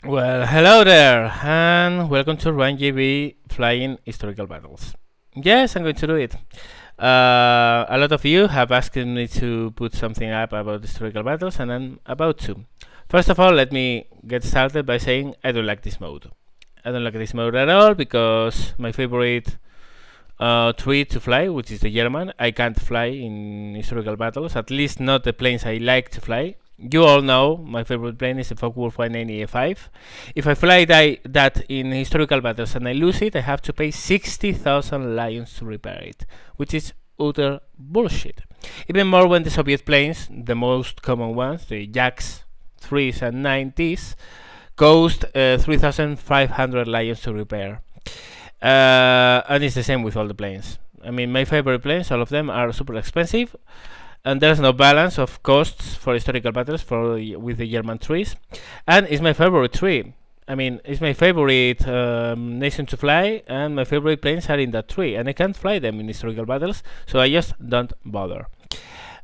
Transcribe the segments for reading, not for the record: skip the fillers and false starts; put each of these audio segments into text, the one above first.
Well, hello there, and welcome to RAMJB Flying Historical Battles. Yes, I'm going to do it. A lot of you have asked me to put something up about historical battles, and I'm about to. First of all, let me get started by saying I don't like this mode. I don't like this mode at all because my favorite tree to fly, which is the German, I can't fly in historical battles, at least not the planes I like to fly. You all know my favorite plane is the Focke-Wulf 190A5. If I fly that in historical battles and I lose it, I have to pay 60,000 lions to repair it, which is utter bullshit. Even more when the Soviet planes, the most common ones, the Jaks 3s and 90s, cost 3,500 lions to repair. And it's the same with all the planes. I mean, my favorite planes, all of them are super expensive, and there's no balance of costs for historical battles with the German trees. And it's my favorite tree. I mean, it's my favorite nation to fly, and my favorite planes are in that tree, and I can't fly them in historical battles, so I just don't bother.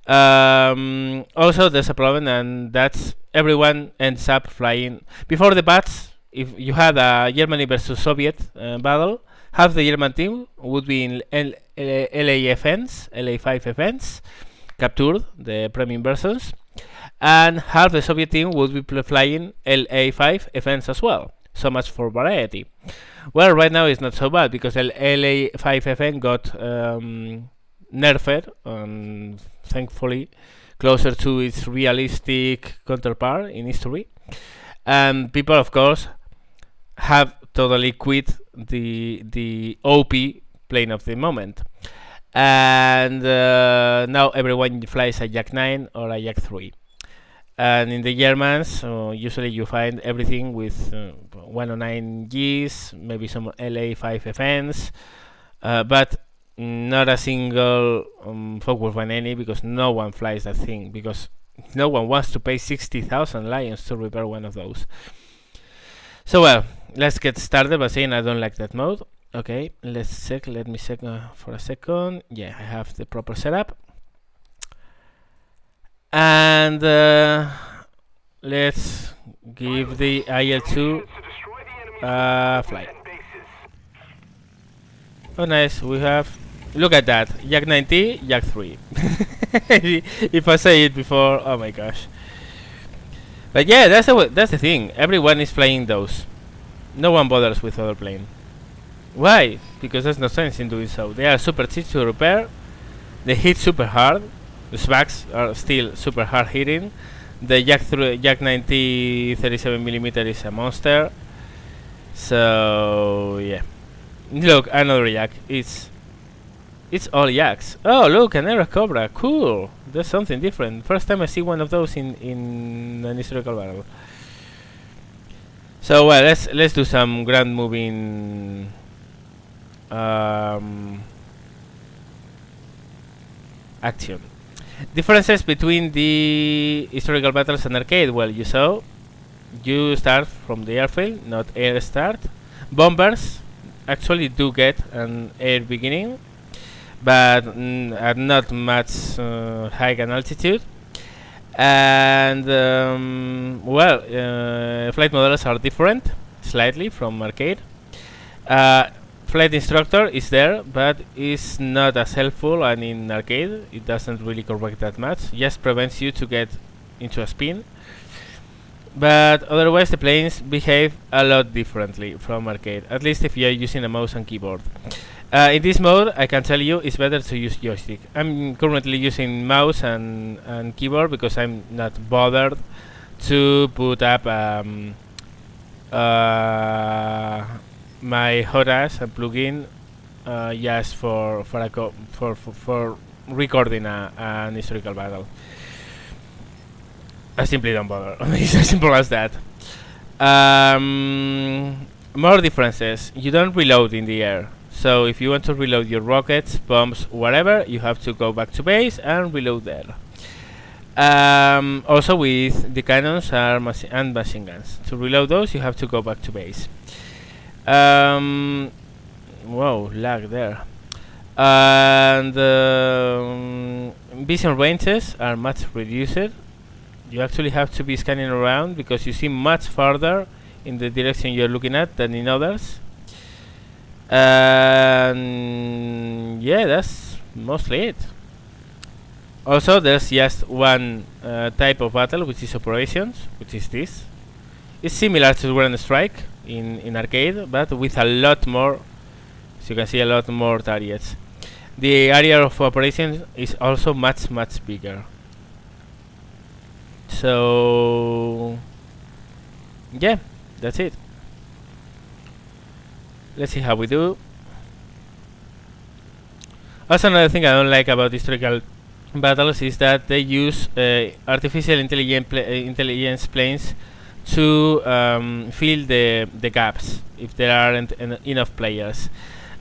Also, there's a problem, and that's everyone ends up flying before the bats. If you had a Germany versus Soviet battle, half the German team would be in LA5 FNs, captured the premium versions, and half the Soviet team would be flying LA5 FNs as well. So much for variety. Well, right now it's not so bad because LA5 FN got nerfed, and thankfully closer to its realistic counterpart in history. And people, of course, have totally quit the OP plane of the moment, and now everyone flies a Yak 9 or a Yak 3. And in the Germans, usually you find everything with 109Gs, maybe some LA5 FNs, but not a single Focke-Wulf 190 because no one flies that thing, because no one wants to pay 60,000 lions to repair one of those. So well, let's get started by saying I don't like that mode. Okay, let's check. Let me check for a second. Yeah, I have the proper setup. And let's give the IL-2 fly. Oh, nice. We have. Look at that. Yak 90, Yak 3. If I say it before, oh my gosh. But yeah, that's the thing. Everyone is flying those. No one bothers with other plane. Why? Because there's no sense in doing so. They are super cheap to repair. They hit super hard. The SVACs are still super hard hitting. The Yak 90 37mm is a monster. So yeah. Look, another Yak. It's all Yaks. Oh, look, an Aero Cobra. Cool. There's something different. First time I see one of those in an historical battle. So well, let's do some ground moving action. Differences between the historical battles and arcade. Well, you saw, you start from the airfield, not air start. Bombers actually do get an air beginning, but at not much high an altitude. And well, flight models are different slightly from arcade. Flight instructor is there, but is not as helpful, and in arcade it doesn't really correct that much, just prevents you to get into a spin. But otherwise the planes behave a lot differently from arcade, at least if you are using a mouse and keyboard. In this mode, I can tell you it's better to use joystick. I'm currently using mouse and keyboard because I'm not bothered to put up my hot ass and plugin just for recording an historical battle. I simply don't bother. It's as simple as that. More differences. You don't reload in the air. So if you want to reload your rockets, bombs, whatever, you have to go back to base and reload there. Also with the cannons and machine guns. To reload those, you have to go back to base. Whoa, lag there. And vision ranges are much reduced. You actually have to be scanning around because you see much farther in the direction you're looking at than in others. And yeah, that's mostly it. Also, there's just one type of battle, which is operations, which is this. It's similar to Grand Strike in arcade, but with a lot more, as you can see, a lot more targets. The area of operations is also much bigger. So yeah, that's it. Let's see how we do. Also, another thing I don't like about historical battles is that they use artificial intelligence planes to fill the gaps if there aren't enough players.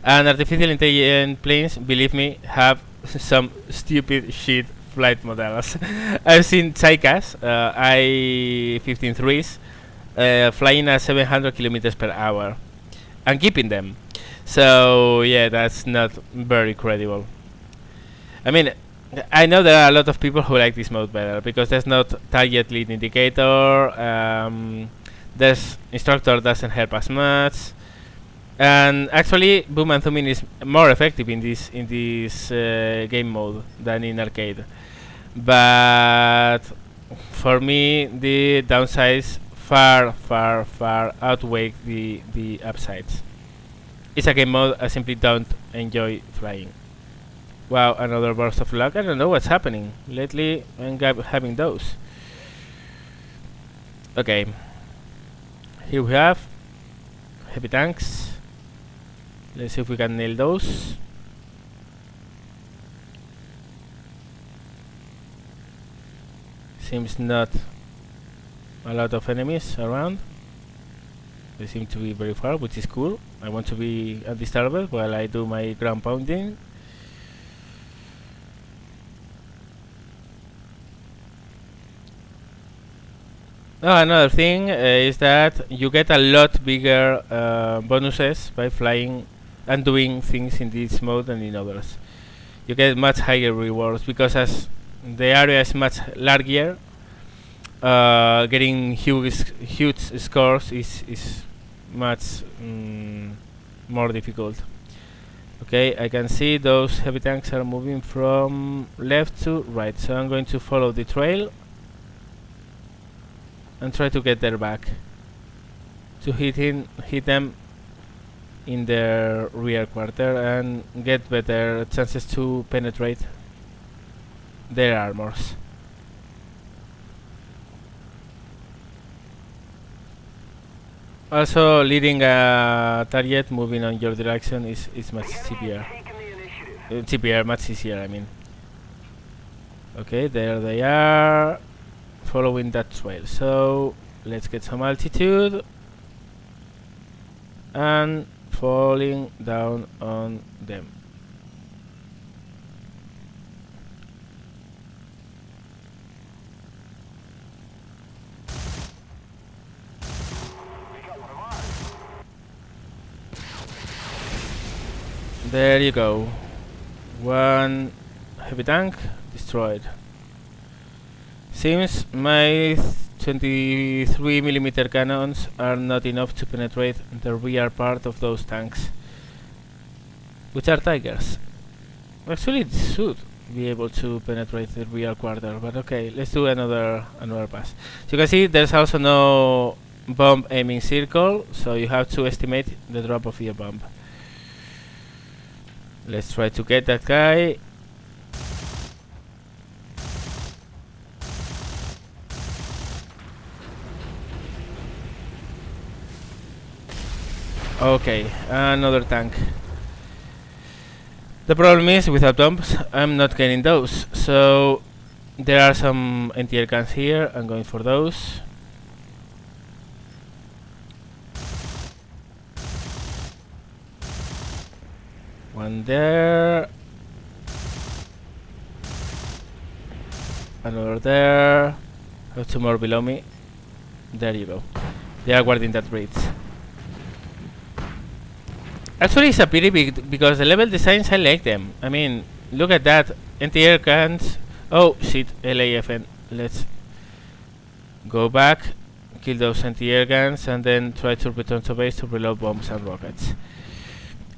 And artificial intelligence planes, believe me, have some stupid shit flight models. I've seen Chaikas, I-15-3s, flying at 700 kilometers per hour and keeping them. So yeah, that's not very credible. I mean, I know there are a lot of people who like this mode better because there's not target lead indicator, there's instructor doesn't help as much, and actually boom and zooming is more effective in this game mode than in arcade. But for me, the downsides far outweigh the upsides. It's a game mode I simply don't enjoy flying. Wow, another burst of luck. I don't know what's happening. Lately, I'm having those. Okay. Here we have heavy tanks. Let's see if we can nail those. Seems not a lot of enemies around. They seem to be very far, which is cool. I want to be undisturbed while I do my ground pounding. Oh, another thing is that you get a lot bigger bonuses by flying and doing things in this mode than in others. You get much higher rewards because as the area is much larger, getting huge scores is much more difficult. Okay, I can see those heavy tanks are moving from left to right, so I'm going to follow the trail and try to get their back to hit them in their rear quarter and get better chances to penetrate their armors. Also, leading a target moving on your direction is much cheaper. Much easier, I mean. Okay, there they are, following that trail. So let's get some altitude and falling down on them. There you go. One heavy tank destroyed. Seems my 23mm cannons are not enough to penetrate the rear part of those tanks, which are Tigers. Actually, it should be able to penetrate the rear quarter, but okay, let's do another pass. So you can see there's also no bomb aiming circle, so you have to estimate the drop of your bomb. Let's try to get that guy. Okay, another tank. The problem is, without bombs, I'm not getting those. So there are some anti-air guns here. I'm going for those. One there. Another there. Have two more below me. There you go. They are guarding that bridge. Actually, it's a pity because the level designs, I like them. I mean, look at that. Anti-air guns. Oh shit, LAFN. Let's go back kill those anti-air guns, and then try to return to base to reload bombs and rockets.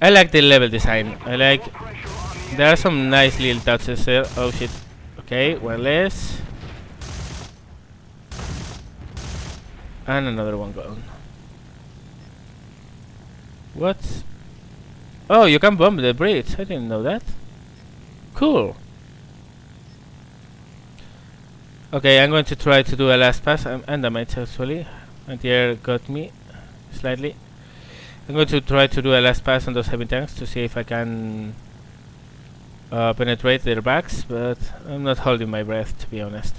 I like the level design. There are some nice little touches there. Oh shit. Okay, one less. And another one gone. What? Oh, you can bomb the bridge. I didn't know that. Cool. Okay, I'm going to try to do a last pass. And damage actually. Anti-air got me slightly. I'm going to try to do a last pass on those heavy tanks to see if I can penetrate their backs, but I'm not holding my breath, to be honest.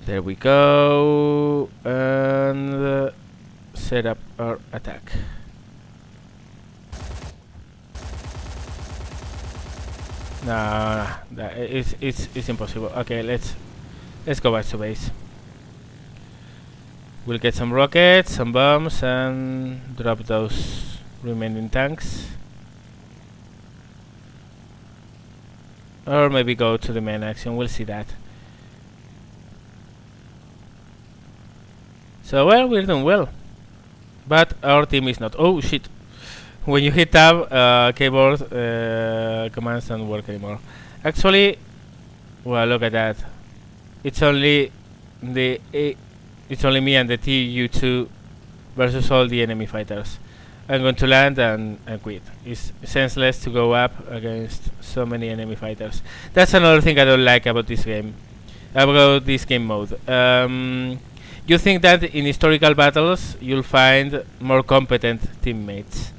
There we go, and set up our attack. Nah, it's impossible. Okay, let's go back to base. We'll get some rockets, some bombs, and drop those remaining tanks. Or maybe go to the main action, we'll see that. So well, we're doing well. But our team is not. Oh shit. When you hit tab, keyboard commands don't work anymore. Actually, well, look at that. It's only me and the TU2 versus all the enemy fighters. I'm going to land and quit. It's senseless to go up against so many enemy fighters. That's another thing I don't like about this game. About this game mode. You think that in historical battles you'll find more competent teammates.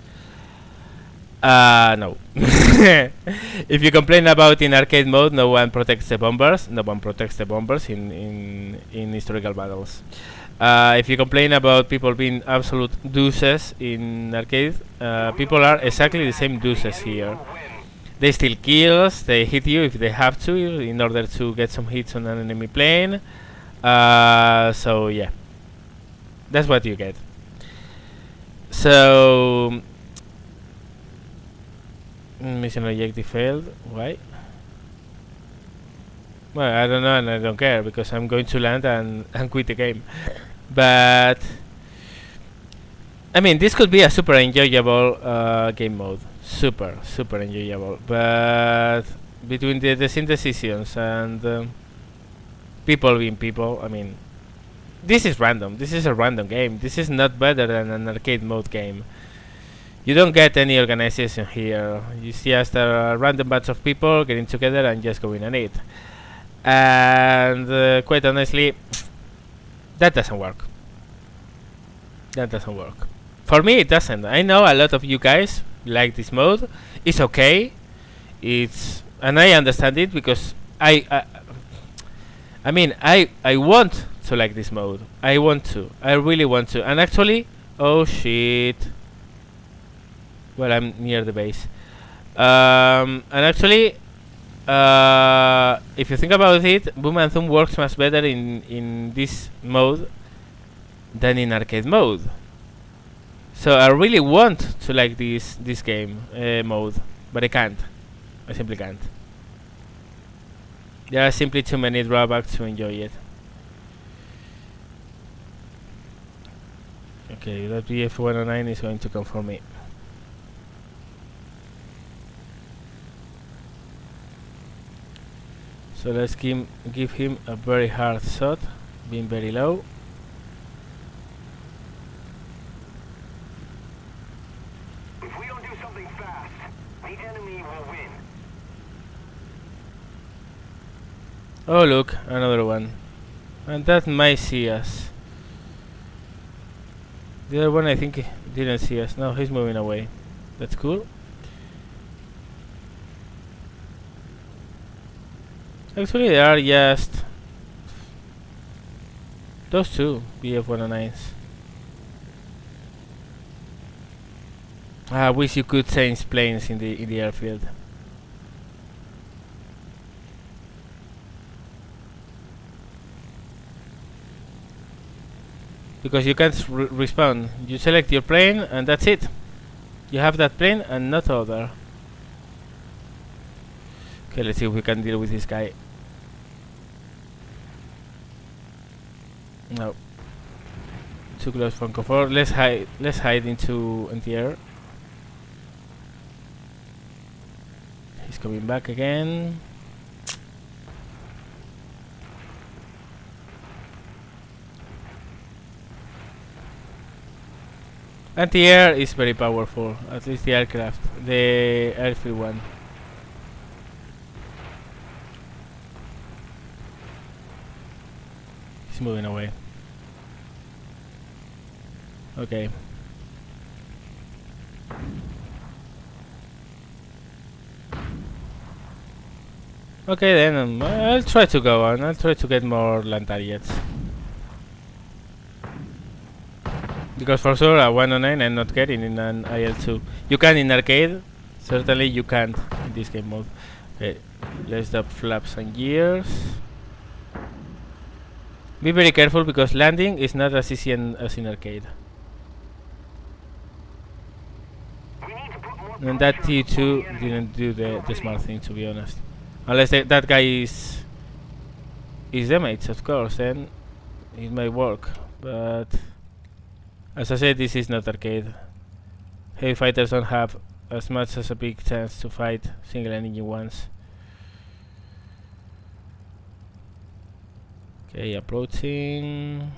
No. If you complain about in arcade mode, no one protects the bombers. No one protects the bombers in historical battles. If you complain about people being absolute deuces in arcade, people are exactly the same deuces here. They steal kills, they hit you if they have to in order to get some hits on an enemy plane. So yeah, that's what you get. So mission objective failed. Why? Well, I don't know and I don't care because I'm going to land and quit the game. But I mean, this could be a super enjoyable game mode. Super enjoyable. But between the decisions and people being people, I mean, this is random. This is a random game. This is not better than an arcade mode game. You don't get any organization here. You see just a random batch of people getting together and just going on it. And quite honestly, that doesn't work. That doesn't work. For me, it doesn't. I know a lot of you guys like this mode. It's okay. And I understand it because I mean, I want to like this mode. I really want to. And actually, oh shit. Well, I'm near the base. And actually, if you think about it, Boom and Zoom works much better in this mode than in arcade mode. So I really want to like this game mode, but I can't. I simply can't. There are simply too many drawbacks to enjoy it. Okay, that WWII is going to come for me. So let's give him a very hard shot, being very low. If we don't do something fast, the enemy will win. Oh look, another one. And that might see us. The other one I think didn't see us. No, he's moving away. That's cool. Actually, they are just those two WWIIs. I wish you could change planes in the airfield. Because you can't respawn. You select your plane and that's it. You have that plane and not other. Okay, let's see if we can deal with this guy. No. Too close for comfort. Let's hide. Let's hide into the air. He's coming back again. Anti-air is very powerful, at least the aircraft, the airfield one. He's moving away. Okay. Okay then, I'll try to go on. I'll try to get more land targets. Because for sure at 109 I'm not getting in an IL-2. You can in arcade, certainly you can't in this game mode. Okay, let's stop flaps and gears. Be very careful because landing is not as easy as in arcade. And that T2 didn't do the smart thing, to be honest. Unless that guy is damaged, of course, then it might work. But as I said, this is not arcade. Heavy fighters don't have as much as a big chance to fight single engine ones. Okay, approaching.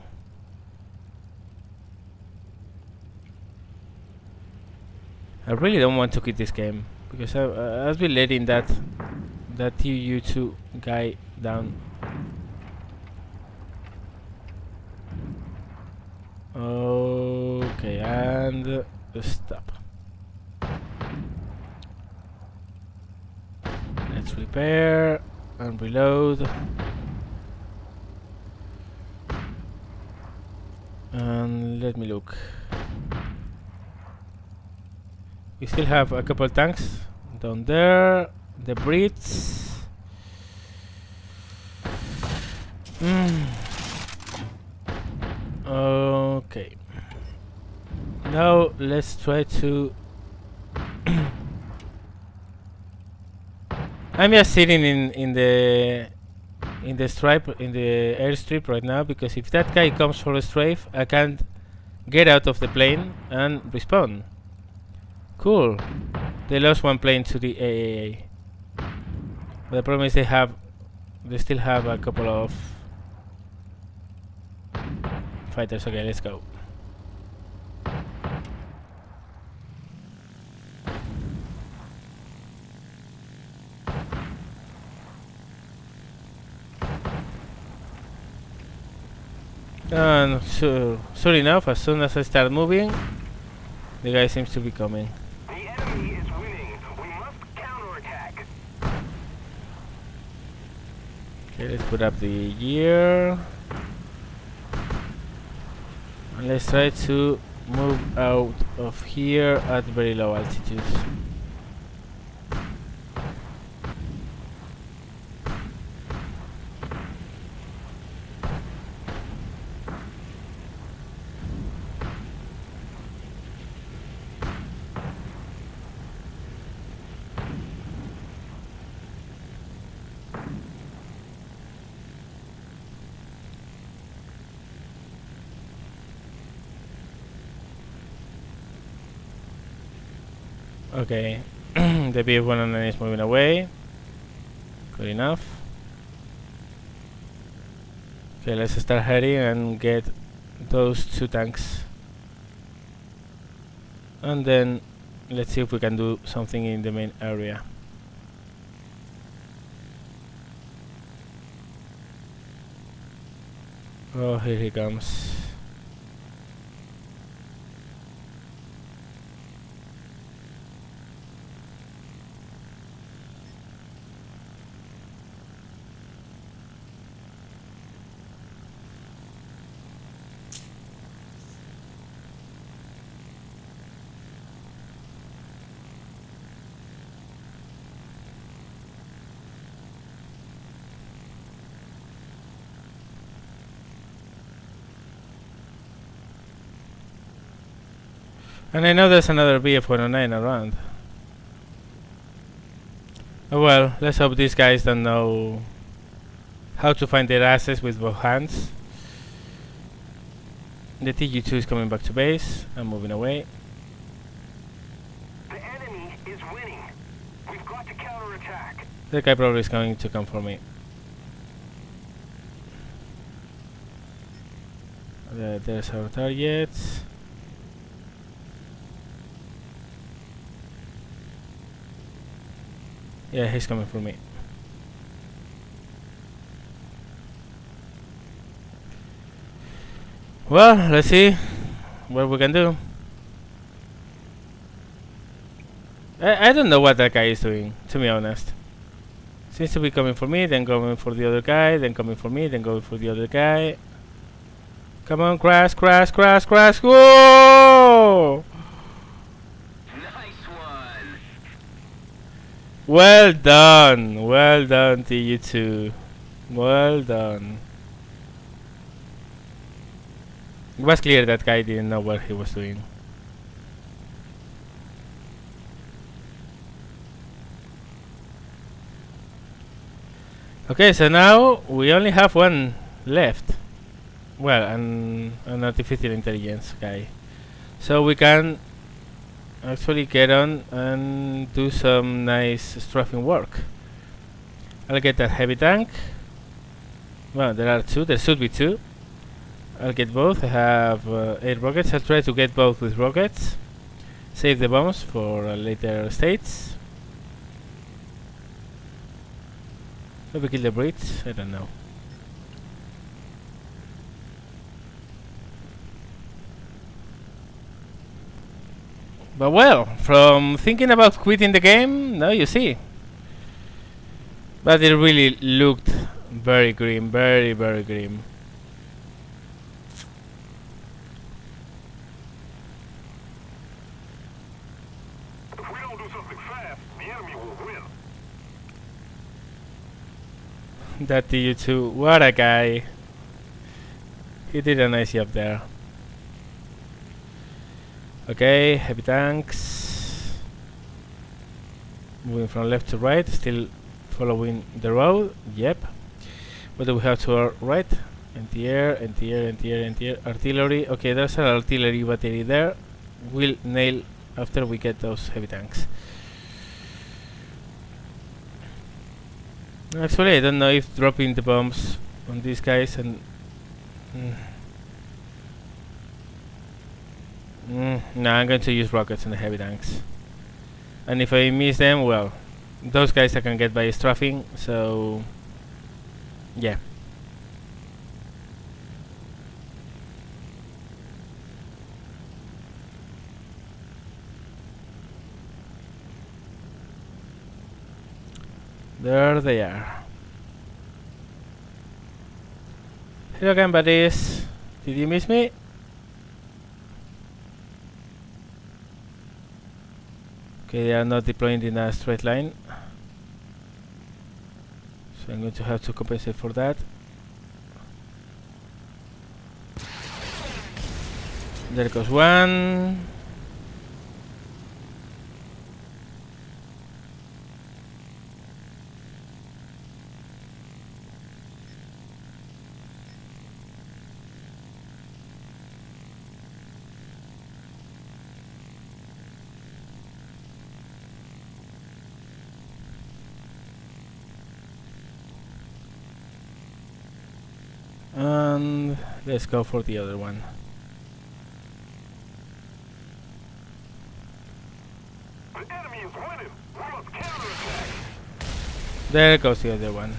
I really don't want to quit this game because I've been letting that TU2 guy down. Okay, and stop. Let's repair and reload. And let me look. We still have a couple tanks down there. The Brits. Okay. Now let's try to. I'm just sitting in the stripe, in the airstrip right now, because if that guy comes for a strafe, I can't get out of the plane and respawn. Cool. They lost one plane to the AAA. But the problem is they still have a couple of fighters. Okay, let's go. And sure enough, as soon as I start moving, the guy seems to be coming. The enemy is winning. We must counterattack. Okay, let's put up the gear. And let's try to move out of here at very low altitudes. Okay, the BF-109 is moving away. Good enough. Okay, let's start heading and get those two tanks. And then let's see if we can do something in the main area. Oh, here he comes. And I know there's another BF-109 around. Oh well, let's hope these guys don't know how to find their asses with both hands. The TG2 is coming back to base. I'm moving away. The enemy is winning. We've got to counterattack. That guy probably is going to come for me. There's our target. Yeah, he's coming for me. Well, let's see what we can do. I don't know what that guy is doing, to be honest. Seems to be coming for me, then coming for the other guy, then coming for me, then going for the other guy. Come on, crash, crash, crash, crash. Whoa! Nice one. Well done, TU2. Well done. It was clear that guy didn't know what he was doing. Okay, so now we only have one left. Well, an artificial intelligence guy. So we can actually get on and do some nice strafing work. I'll get that heavy tank. Well, there are two. There should be two. I'll get both. I have 8 rockets. I'll try to get both with rockets. Save the bombs for later states. Maybe kill the Brits. I don't know. But well, from thinking about quitting the game, now you see. But it really looked very grim, very, very grim. If we don't do something fast, the enemy will win. That TU2, what a guy. He did a nice job there. Okay, heavy tanks. Moving from left to right, still following the road. Yep. What do we have to our right? Anti-air, anti-air, anti-air, anti-air. Artillery. Okay, there's an artillery battery there. We'll nail after we get those heavy tanks. Actually, I don't know if dropping the bombs on these guys and... No, I'm going to use rockets on the heavy tanks. And if I miss them, well, those guys I can get by strafing, so... yeah. There they are. Hello again, buddies. Did you miss me? Okay, they are not deploying in a straight line. So I'm going to have to compensate for that. There goes one. And let's go for the other one. The enemy is winning. We must counterattack. There goes the other one.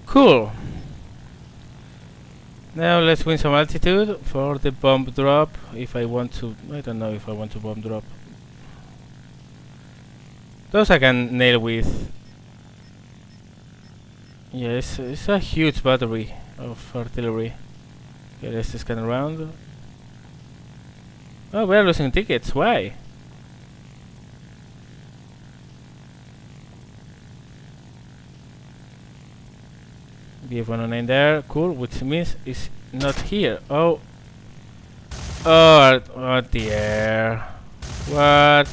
Cool. Now let's win some altitude for the bomb drop. If I want to, I don't know if I want to bomb drop. Those I can nail with. Yes, it's a huge battery of artillery. Okay, let's just scan around. Oh, we're losing tickets. Why? BF-109 there. Cool, which means it's not here. Oh. Oh, dear. What?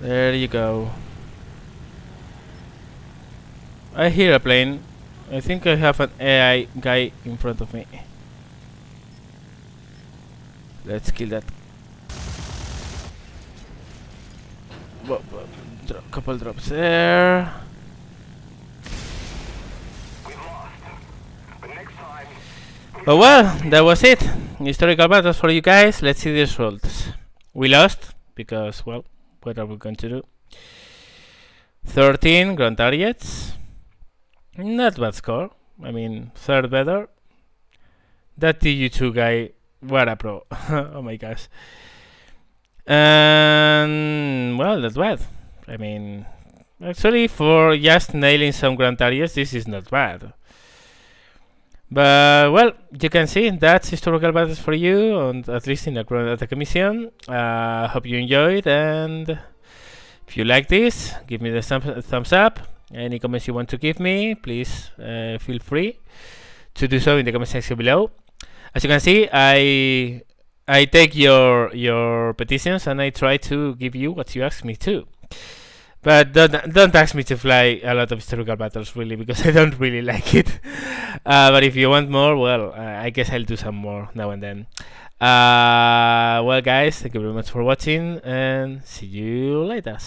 There you go. I hear a plane. I think I have an AI guy in front of me. Let's kill that. Couple drops there. We've lost. But next time. But well, that was it. Historical battles for you guys. Let's see the results. We lost because, well, what are we going to do? 13 ground targets. Not bad score. I mean, third better. That TU2 guy, what a pro. Oh my gosh. And, well, that's bad. I mean, actually, for just nailing some ground targets, this is not bad. But, well, you can see that's historical battles for you, and at least in the ground attack mission. Hope you enjoyed, and if you like this, give me the thumbs up. Any comments you want to give me, please feel free to do so in the comment section below. As you can see, I take your petitions and I try to give you what you ask me to. But don't ask me to fly a lot of historical battles, really, because I don't really like it. But if you want more, well, I guess I'll do some more now and then. Well, guys, thank you very much for watching, and see you later.